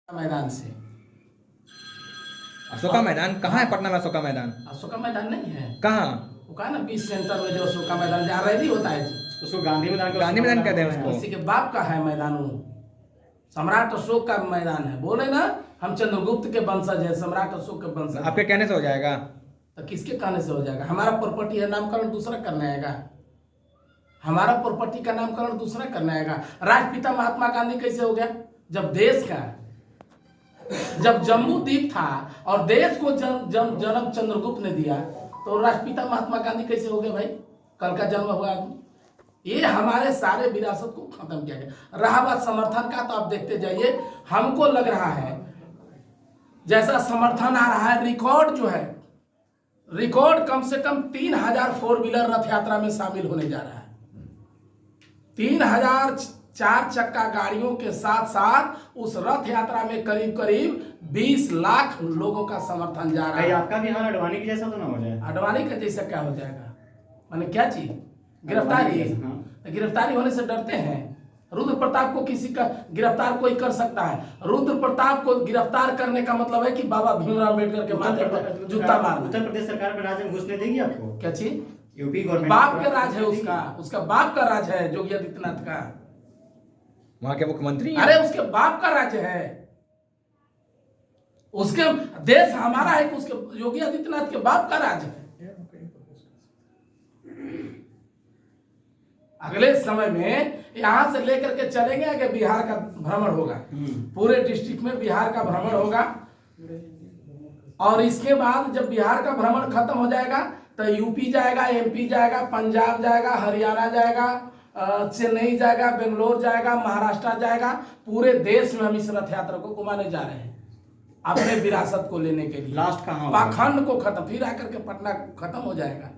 मैदान से। अशोका मैदान कहाँ है? पटना में अशोका मैदान अशोका मैदान नहीं है, कहाँ? वो कहा ना बीच सेंटर में जो अशोका मैदान जहाँ रैली होता है उसको गांधी मैदान का गांधी मैदान कहते हैं उसको। किसी के बाप का है मैदान, वो सम्राट अशोक का मैदान है। बोले ना हम चंद्रगुप्त के वंशज है, सम्राट अशोक के वंशज। आपके कहने से हो जाएगा? तो किसके कहने से हो जाएगा? हमारा प्रॉपर्टी है, नामकरण दूसरा करना आएगा। हमारा प्रॉपर्टी का नामकरण दूसरा करना आएगा। राष्ट्रपिता महात्मा गांधी कैसे हो गया? जब देश का, जब जम्मू द्वीप था और देश को जन्म चंद्रगुप्त ने दिया, तो राष्ट्रपिता महात्मा गांधी कैसे हो गए भाई? कल का जन्म हुआ आदमी। ये हमारे सारे विरासत को खत्म किया गया। रहा बात समर्थन का, तो आप देखते जाइए। हमको लग रहा है जैसा समर्थन आ रहा है, रिकॉर्ड जो है, रिकॉर्ड कम से कम 3000 फोर व्हीलर रथ यात्रा में शामिल होने जा रहा है। 3000 4 चक्का गाड़ियों के साथ साथ उस रथ यात्रा में करीब करीब 20 लाख लोगों का समर्थन जा रहा है। आपका भी हाल अडवाणी के जैसा तो ना हो जाए? अडवाणी का जैसा क्या हो जाएगा? माने क्या चीज? गिरफ्तारी। तो गिरफ्तारी होने से डरते हैं? रुद्र प्रताप को किसी का गिरफ्तार कोई कर सकता है। रुद्र प्रताप को गिरफ्तार करने का मतलब है कि बाबा भीमराव अम्बेडकर के माथे पर जूता मारना। उत्तर प्रदेश सरकार में राज्य में घुसने देगी आपको? क्या चीज? यूपी गवर्नमेंट बाप का राज है उसका बाप का राज है योगी आदित्यनाथ का। वहां के मुख्यमंत्री? अरे उसके बाप का राज्य है, उसके देश हमारा है कि उसके योगी आदित्यनाथ के बाप का राज्य है। अगले समय में यहां से लेकर के चलेंगे कि बिहार का भ्रमण होगा, पूरे डिस्ट्रिक्ट में बिहार का भ्रमण होगा। और इसके बाद जब बिहार का भ्रमण खत्म हो जाएगा तो यूपी जाएगा, एमपी जाएगा, पंजाब जाएगा, हरियाणा जाएगा, चेन्नई जाएगा, बेंगलोर जाएगा, महाराष्ट्र जाएगा। पूरे देश में हम इस रथ यात्रा को घुमाने जा रहे हैं अपने विरासत को लेने के लिए। लास्ट कहाँ? पाखंड को खत्म, फिर आकर के पटना खत्म हो जाएगा।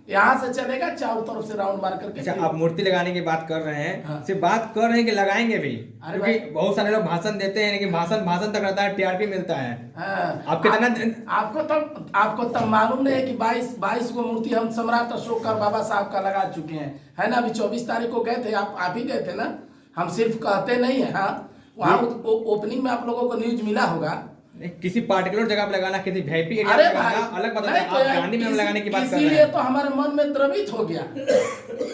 यहाँ से चलेगा चारों तरफ से राउंड मार करके। अच्छा, आप मूर्ति लगाने की बात कर रहे हैं। हाँ। सिर्फ बात कर रहे हैं कि लगाएंगे भी? अरे क्योंकि बहुत सारे लोग भाषण देते हैं, लेकिन भाषण तक रहता है, टीआरपी मिलता है। हाँ। आप कितना आपको तब मालूम नहीं है कि 22 को मूर्ति हम सम्राट अशोक का बाबा साहब का लगा चुके हैं, है ना? अभी 24 तारीख को गए थे, आप ही गए थे ना? हम सिर्फ कहते नहीं है। हाँ, वहाँ ओपनिंग में आप लोगों को न्यूज मिला होगा। किसी पार्टिकुलर जगह पे लगाना, किसी वीआईपी एरिया अरे पे लगाना अलग बात है। आप गांधी में लगाने की बात कर रहे इसीलिए हैं। तो हमारे मन में द्रवित हो गया,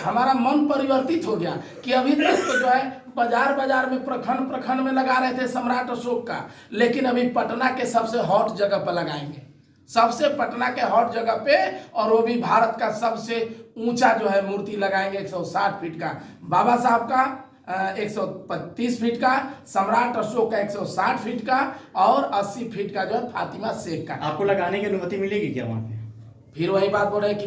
हमारा मन परिवर्तित हो गया कि अभी तक तो जो है बाजार में प्रखंड में लगा रहे थे सम्राट अशोक का, लेकिन अभी पटना के सबसे हॉट जगह पर लगाएंगे। सबसे पटना के हॉट जगह पे, और वो भी भारत का सबसे ऊंचा जो है मूर्ति लगाएंगे। 160 फीट का बाबा साहब का, 135 फीट का सम्राट अशोक का, 160 फीट का, और 80 फीट का जो है फातिमा शेख का। आपको लगाने की अनुमति मिलेगी क्या वहाँ पे? फिर वही बात बोल रहे हैं,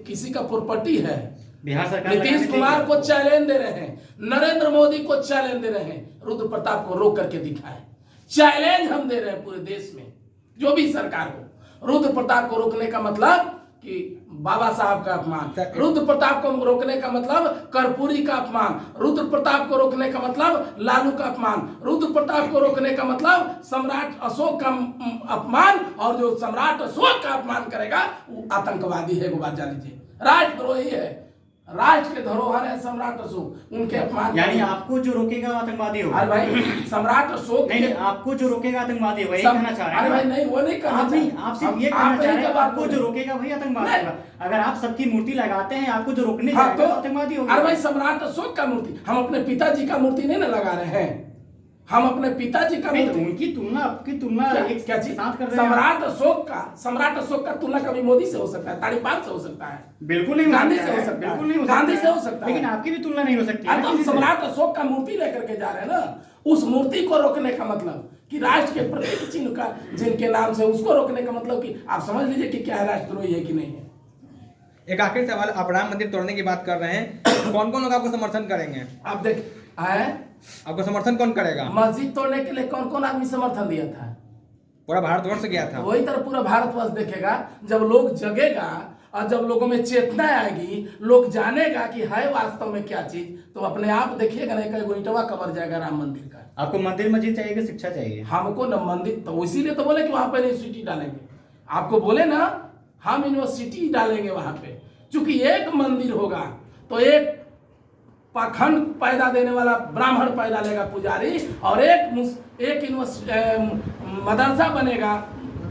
किसी का प्रॉपर्टी है। बिहार सरकार नीतीश कुमार को चैलेंज दे रहे हैं, नरेंद्र मोदी को चैलेंज दे रहे हैं, रुद्र प्रताप को रोक करके दिखाए। चैलेंज हम दे रहे हैं पूरे देश में जो भी सरकार को। रुद्र प्रताप को रोकने का मतलब कि बाबा साहब का अपमान, रुद्र प्रताप को रोकने का मतलब कर्पूरी का अपमान, रुद्र प्रताप को रोकने का मतलब लालू का अपमान, रुद्र प्रताप को रोकने का मतलब सम्राट अशोक का अपमान। और जो सम्राट अशोक का अपमान करेगा वो आतंकवादी है, वो बात जान लीजिए, राष्ट्रद्रोही है, राष्ट्र के धरोहर है सम्राट अशोक। उनके अपमान, यानी आपको जो रोकेगा वो आतंकवादी होगा? अरे भाई सम्राट अशोक नहीं, आपको जो रोकेगा आतंकवादी होगा, ये कहना चाह रहे हैं? अरे भाई नहीं, वो नहीं कहना चाह रहे। आप सिर्फ ये कहना चाह रहे हैं आपको जो रोकेगा वही आतंकवादी होगा। अगर आप सबकी मूर्ति लगाते हैं, आपको जो रोकने जाएगा वो आतंकवादी होगा। अरे भाई सम्राट अशोक का मूर्ति, हम अपने पिताजी का मूर्ति नहीं ना लगा रहे हैं, हम अपने पिताजी का मूर्ति। उनकी तुलना, आपकी तुलना क्या चीज? साथ कर रहे हैं? सम्राट अशोक का तुलना कभी मोदी से हो सकता है, ताड़ीपाल से हो सकता है, बिल्कुल नहीं, गांधी से हो सकता है, बिल्कुल नहीं, गांधी से हो सकता है, लेकिन आपकी भी तुलना नहीं हो सकती। हम सम्राट अशोक का मूर्ति लेकर के जा रहे हैं ना। उस मूर्ति को रोकने का मतलब कि राष्ट्र के प्रत्येक चिन्ह का जिनके नाम से, उसको रोकने का मतलब कि आप समझ लीजिए कि क्या है, राष्ट्रद्रोही है कि नहीं है। एक आखिरी सवाल, आप राम मंदिर तोड़ने की बात कर रहे हैं, कौन कौन लोग आपको समर्थन करेंगे? आप देख आए, आपको समर्थन कौन करेगा? मस्जिद तोड़ने के लिए कौन कौन आदमी समर्थन दिया था? पूरा भारतवर्ष गया था। वही तरह पूरा भारतवर्ष देखेगा। जब लोग जगेगा और जब लोगों में चेतना आएगी, लोग जानेगा कि है वास्तव में क्या चीज, तो अपने आप देखिएगा ना, कई ईंटवा कबर जाएगा राम मंदिर का। आपको मंदिर मस्जिद चाहिए कि शिक्षा चाहिए? हमको न मंदिर, तो इसीलिए तो बोले कि वहां पर यूनिवर्सिटी डालेंगे। आपको बोले ना हम यूनिवर्सिटी डालेंगे वहां पे, क्योंकि एक मंदिर होगा तो एक पाखंड पैदा देने वाला ब्राह्मण पैदा लेगा पुजारी, और एक मदरसा बनेगा,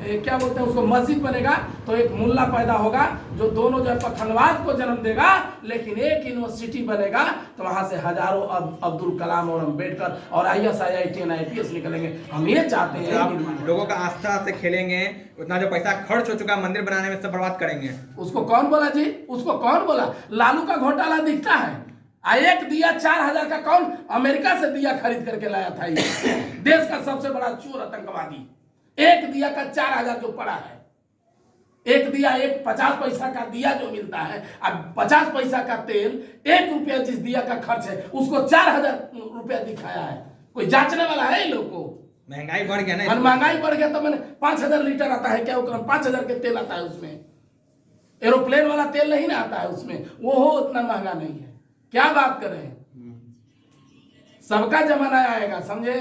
क्या बोलते हैं उसको, मस्जिद बनेगा, तो एक मुल्ला पैदा होगा जो दोनों जो है पखंडवाद को जन्म देगा। लेकिन एक यूनिवर्सिटी बनेगा तो वहां से हजारों अब्दुल कलाम और अम्बेडकर और IAS IIT IPS निकलेंगे। हम ये चाहते हैं आप लोगों का आस्था से खेलेंगे, उतना जो पैसा खर्च हो चुका मंदिर बनाने में सब बर्बाद करेंगे। उसको कौन बोला जी? उसको कौन बोला? लालू का घोटाला दिखता है। एक दिया 4000 का कौन अमेरिका से दिया खरीद करके लाया था? ये देश का सबसे बड़ा चोर आतंकवादी। एक दिया का 4000 जो पड़ा है, एक दिया, एक 50 पैसा का दिया जो मिलता है, अब 50 पैसा का तेल, 1 रुपया जिस दिया का खर्च है उसको 4000 रुपया दिखाया है। कोई जांचने वाला है इन लोग को? महंगाई बढ़ गया ना, महंगाई बढ़ गया तो मैंने 5000 लीटर आता है क्या? 5000 के तेल आता है उसमें, एरोप्लेन वाला तेल नहीं ना आता है उसमें, वो हो उतना महंगा नहीं है। क्या बात कर रहे हैं? सबका जमाना आएगा, समझे?